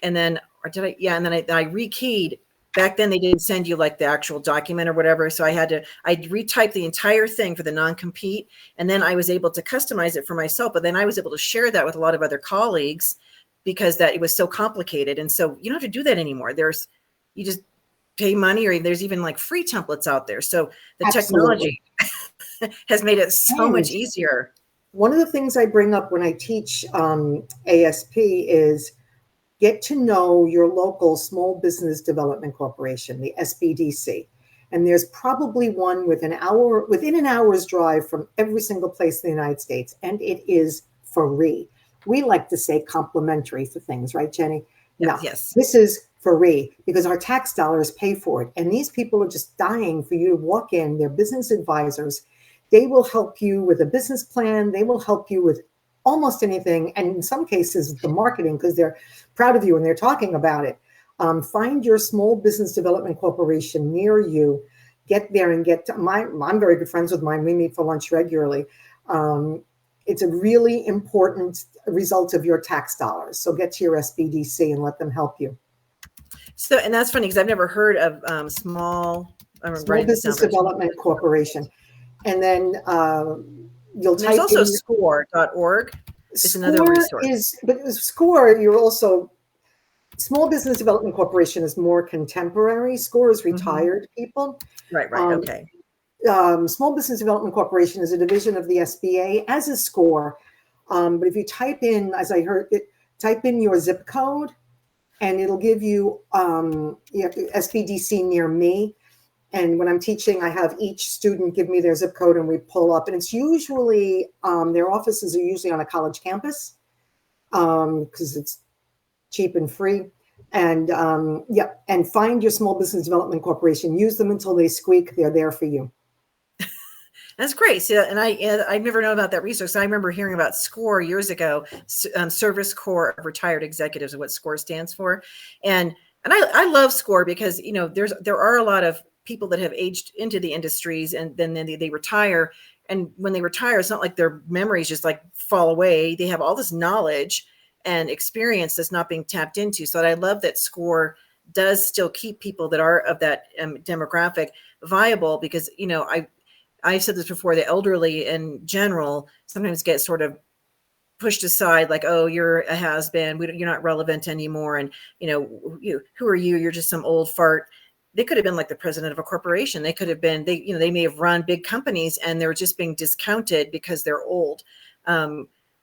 then I rekeyed. Back then they didn't send you like the actual document or whatever, so I retyped the entire thing for the non-compete, and then I was able to customize it for myself. But then I was able to share that with a lot of other colleagues because that it was so complicated. And so you don't have to do that anymore. You just pay money, or there's even like free templates out there. So the technology has made it so much easier. One of the things I bring up when I teach ASP is get to know your local Small Business Development Corporation, the SBDC. And there's probably one within an hour's drive from every single place in the United States. And it is free. We like to say complimentary for things, right, Jenny? No, this is free because our tax dollars pay for it. And these people are just dying for you to walk in. They're business advisors. They will help you with a business plan. They will help you with almost anything. And in some cases, the marketing, because they're proud of you and they're talking about it. Find your Small Business Development Corporation near you. Get there and I'm very good friends with mine. We meet for lunch regularly. It's a really important result of your tax dollars. So get to your SBDC and let them help you. So, and that's funny because I've never heard of Small Business Development Corporation. And then you'll type in. There's also score.org. It's another resource. But SCORE, you're also, Small Business Development Corporation is more contemporary. SCORE is retired people. Right, okay. Small Business Development Corporation is a division of the SBA, as is SCORE. But if you type in, as I heard it, type in your zip code, and it'll give you, you have to SBDC near me. And when I'm teaching, I have each student give me their zip code and we pull up. And it's usually, their offices are usually on a college campus because it's cheap and free. And and find your small business development corporation. Use them until they squeak. They're there for you. That's great. So, and I never know about that resource. I remember hearing about SCORE years ago, Service Corps of Retired Executives, is what SCORE stands for. And I love SCORE because, you know, there are a lot of people that have aged into the industries and then they retire. And when they retire, it's not like their memories just like fall away. They have all this knowledge and experience that's not being tapped into. So I love that SCORE does still keep people that are of that demographic viable, because, you know, I've said this before, the elderly in general sometimes get sort of pushed aside, like, oh, you're a has-been, you're not relevant anymore. And, you know, who are you? You're just some old fart. They could have been like the president of a corporation. They could have been, they may have run big companies and they're just being discounted because they're old.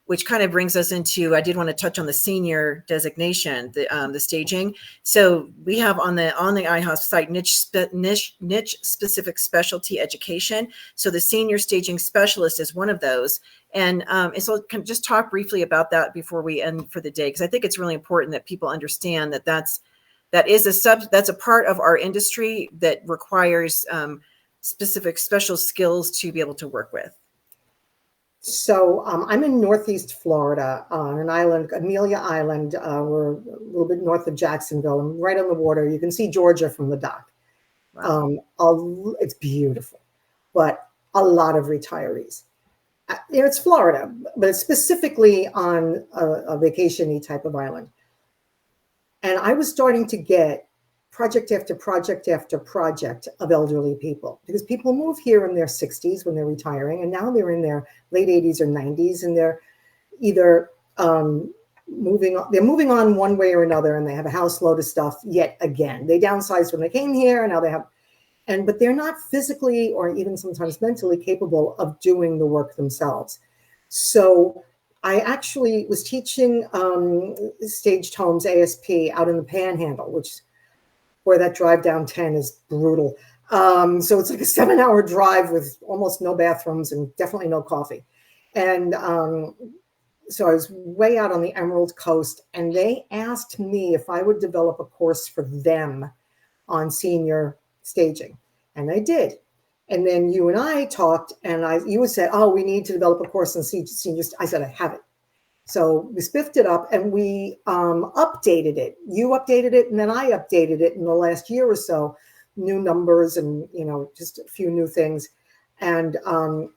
Which kind of brings us into, I did want to touch on the senior designation, the staging. So we have on the IAHSP site niche specific specialty education. So the senior staging specialist is one of those. And so can just talk briefly about that before we end for the day, because I think it's really important that people understand that that's a part of our industry that requires specific special skills to be able to work with. So I'm in Northeast Florida on an island, Amelia Island. We're a little bit north of Jacksonville and right on the water. You can see Georgia from the dock. Wow. It's beautiful, but a lot of retirees. It's Florida, but it's specifically on a vacation-y type of island. And I was starting to get project after project after project of elderly people, because people move here in their 60s when they're retiring, and now they're in their late 80s or 90s, and they're either moving on one way or another, and they have a house load of stuff yet again. They downsized when they came here, and now they have, but they're not physically or even sometimes mentally capable of doing the work themselves. So I actually was teaching staged homes ASP out in the Panhandle, which, where that drive down 10 is brutal. So it's like a 7-hour drive with almost no bathrooms and definitely no coffee. And so I was way out on the Emerald Coast, and they asked me if I would develop a course for them on senior staging. And I did. And then you and I talked, and you said, oh, we need to develop a course on senior. I said, I have it. So we spiffed it up and we updated it. You updated it, and then I updated it in the last year or so. New numbers and, just a few new things. And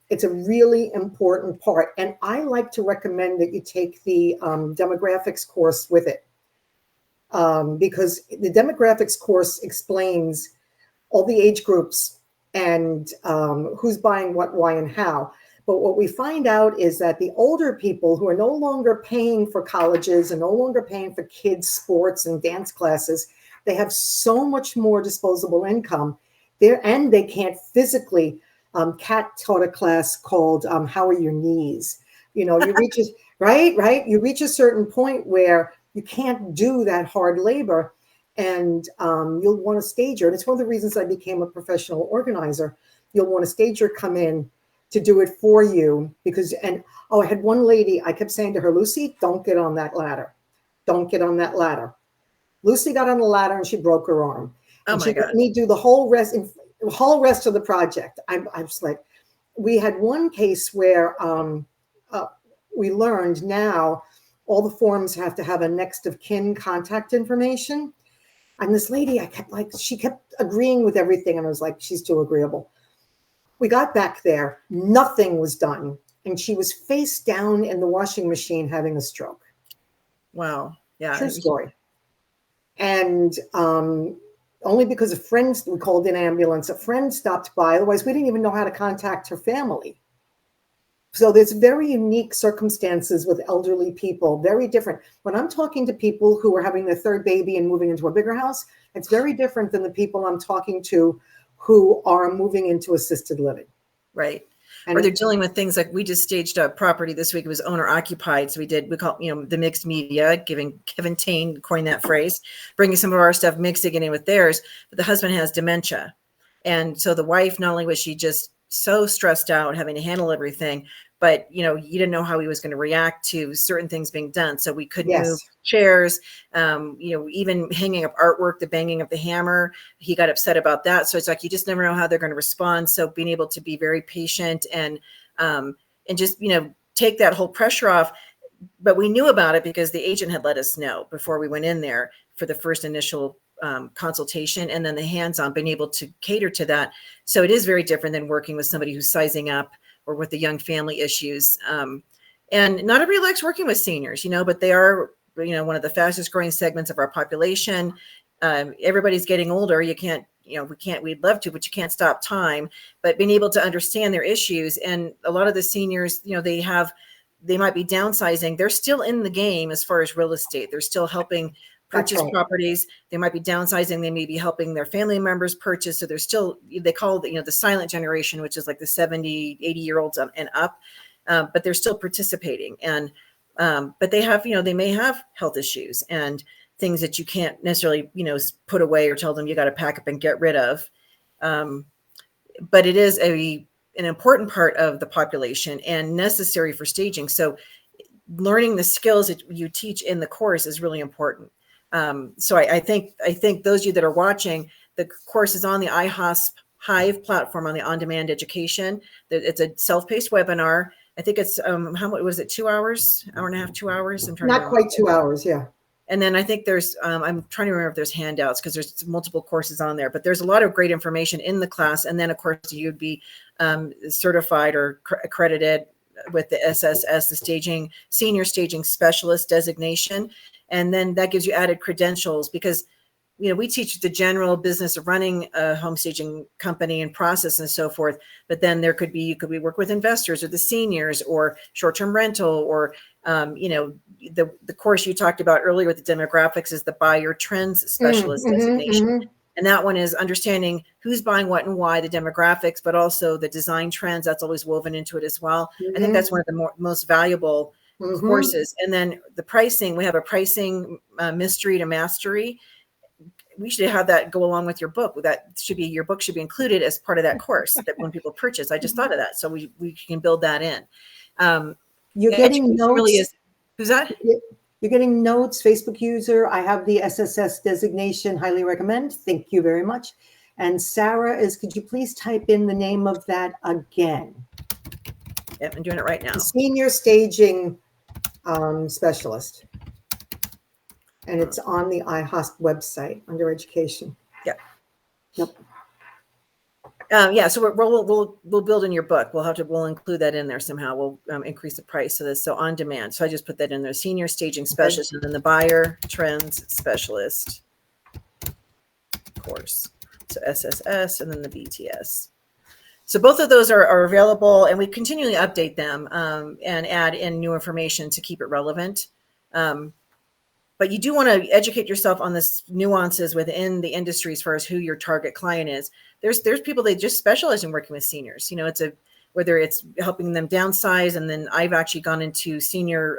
it's a really important part. And I like to recommend that you take the demographics course with it, because the demographics course explains all the age groups and who's buying what, why, and how. But what we find out is that the older people who are no longer paying for colleges and no longer paying for kids' sports and dance classes, they have so much more disposable income there, and they can't physically. Kat taught a class called "How Are Your Knees?" You reach right. You reach a certain point where you can't do that hard labor, and you'll want a stager. And it's one of the reasons I became a professional organizer. You'll want a stager come in to do it for you, because, I had one lady, I kept saying to her, Lucy, don't get on that ladder. Don't get on that ladder. Lucy got on the ladder and she broke her arm. And she let me do the whole rest of the project. I was like, we had one case where we learned now all the forms have to have a next of kin contact information. And this lady, she kept agreeing with everything. And I was like, she's too agreeable. We got back there, nothing was done. And she was face down in the washing machine having a stroke. Wow. Yeah. True story. And only because a friend, we called an ambulance, a friend stopped by. Otherwise, we didn't even know how to contact her family. So there's very unique circumstances with elderly people, very different. When I'm talking to people who are having their third baby and moving into a bigger house, it's very different than the people I'm talking to who are moving into assisted living. Right. And or they're dealing with things like we just staged a property this week. It was owner occupied. So we call, the mixed media, giving Kevin Tain coined that phrase, bringing some of our stuff, mixing it in with theirs. But the husband has dementia. And so the wife, not only was she just so stressed out having to handle everything, but you didn't know how he was going to react to certain things being done. So we couldn't move chairs, even hanging up artwork, the banging of the hammer, he got upset about that. So it's like, you just never know how they're going to respond. So being able to be very patient and just, take that whole pressure off. But we knew about it because the agent had let us know before we went in there for the first initial consultation, and then the hands-on, being able to cater to that. So it is very different than working with somebody who's sizing up or with the young family issues. And not everybody likes working with seniors, but they are, one of the fastest growing segments of our population. Everybody's getting older. You can't, we'd love to, but you can't stop time. But being able to understand their issues, and a lot of the seniors, they might be downsizing. They're still in the game as far as real estate. They're still helping purchase properties. They might be downsizing. They may be helping their family members purchase. So they're still, they call it, the silent generation, which is like the 70, 80-year-olds and up. But they're still participating. And, but they have, they may have health issues and things that you can't necessarily, put away or tell them you got to pack up and get rid of. But it is an important part of the population and necessary for staging. So learning the skills that you teach in the course is really important. So I think those of you that are watching, the course is on the IAHSP Hive platform on the on-demand education. It's a self-paced webinar. I think it's, how much was it? 2 hours, hour and a half, 2 hours? I'm trying not quite 2 hours. Yeah. And then I think there's, I'm trying to remember if there's handouts because there's multiple courses on there, but there's a lot of great information in the class. And then of course you'd be certified or accredited with the SSS, the senior staging specialist designation. And then that gives you added credentials because, we teach the general business of running a home staging company and process and so forth. But then you could work with investors or the seniors or short-term rental or, the course you talked about earlier with the demographics is the buyer trends specialist designation. And that one is understanding who's buying what and why, the demographics, but also the design trends. That's always woven into it as well. I think that's one of the most valuable courses. And then the pricing, we have a pricing mystery to mastery. We should have that go along with your book. Your book should be included as part of that course that when people purchase. I just thought of that. So we can build that in. You're getting notes. Really is, who's that? You're getting notes, Facebook user. I have the SSS designation, highly recommend. Thank you very much. And Sarah could you please type in the name of that again? Yep, I'm doing it right now. The senior staging specialist. And it's on the IAHSP website under education. Yeah. Yep. Yeah. So we'll build in your book. We'll include that in there somehow. We'll increase the price of this. So on demand. So I just put that in there. Senior staging specialist, and then the buyer trends specialist course. So SSS and then the BTS. So both of those are available, and we continually update them and add in new information to keep it relevant. But you do want to educate yourself on the nuances within the industry as far as who your target client is. There's people that just specialize in working with seniors. Whether it's helping them downsize, and then I've actually gone into senior,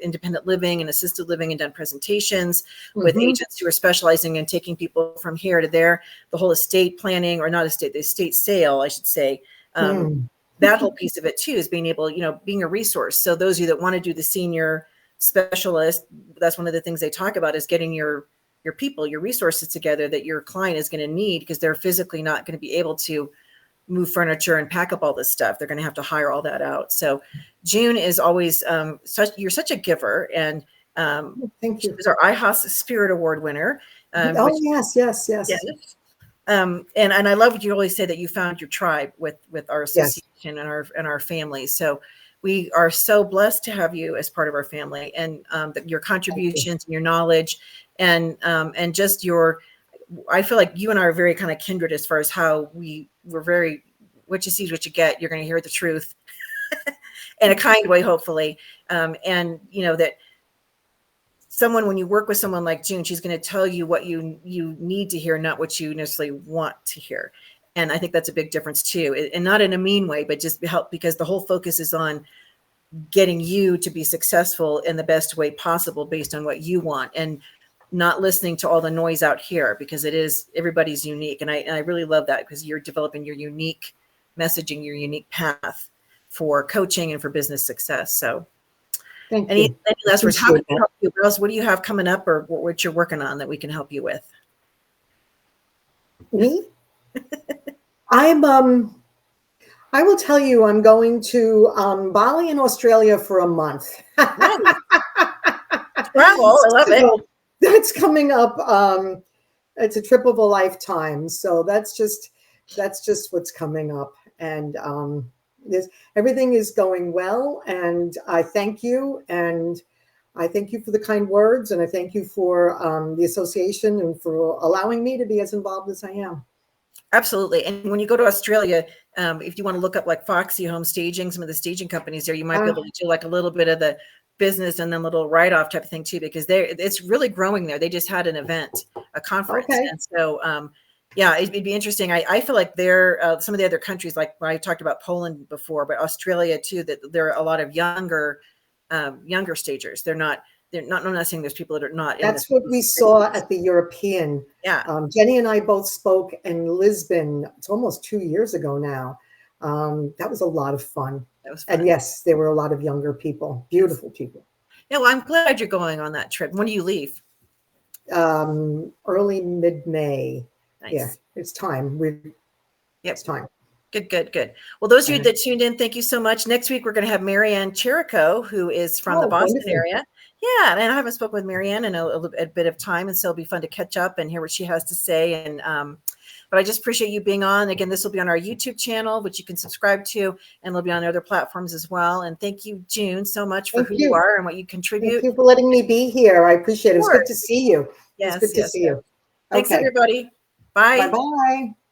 independent living and assisted living and done presentations with agents who are specializing in taking people from here to there. The whole estate planning, or not the estate sale, I should say. That whole piece of it too is being able, being a resource. So those of you that want to do the senior specialist, that's one of the things they talk about is getting your people, your resources together that your client is going to need, because they're physically not going to be able to move furniture and pack up all this stuff. They're going to have to hire all that out. So June is always you're such a giver, and thank you. She's our IAHSP Spirit Award winner. Yes. And I love what you always say, that you found your tribe with our association and our family. So we are so blessed to have you as part of our family, and your contributions and your knowledge, and just I feel like you and I are very kind of kindred as far as how we're very, what you see is what you get. You're going to hear the truth in a kind way, hopefully. And that when you work with someone like June, she's going to tell you what you need to hear, not what you necessarily want to hear. And I think that's a big difference too. And not in a mean way, but just help, because the whole focus is on getting you to be successful in the best way possible based on what you want, and not listening to all the noise out here, because everybody's unique. And I really love that, because you're developing your unique messaging, your unique path for coaching and for business success. So Thank any you. last words? How can Appreciate we help you, Rose? What do you have coming up, or what you're working on that we can help you with? Me? I will tell you, I'm going to Bali in Australia for a month. Nice. Travel, I love it. That's coming up. It's a trip of a lifetime. So that's just what's coming up. And everything is going well. And I thank you. And I thank you for the kind words. And I thank you for the association and for allowing me to be as involved as I am. Absolutely. And when you go to Australia, if you want to look up like Foxy Home Staging, some of the staging companies there, you might be able to do like a little bit of the business and then a little write-off type of thing too, because it's really growing there. They just had an event, a conference. Okay. And so, yeah, it'd be interesting. I feel like some of the other countries, like I talked about Poland before, but Australia too, that there are a lot of younger stagers. I'm not saying there's people that are not. That's what we saw at the European. Yeah. Jenny and I both spoke in Lisbon. It's almost 2 years ago now. That was a lot of fun. That was fun. And yes, there were a lot of younger people, beautiful people. Yeah, well, I'm glad you're going on that trip. When do you leave? Early mid-May. Nice. Yeah, it's time. It's time. Good. Well, those of you that tuned in, thank you so much. Next week, we're going to have Marianne Chirico, who is from the Boston area. Yeah, and I haven't spoken with Marianne in a bit of time, and so it'll be fun to catch up and hear what she has to say. And but I just appreciate you being on. Again, this will be on our YouTube channel, which you can subscribe to, and it'll be on other platforms as well. And thank you, June, so much for who you are and what you contribute. Thank you for letting me be here. I appreciate it. It was good to see you. Yes, it's good to see you. Thanks, everybody. Bye. Bye-bye.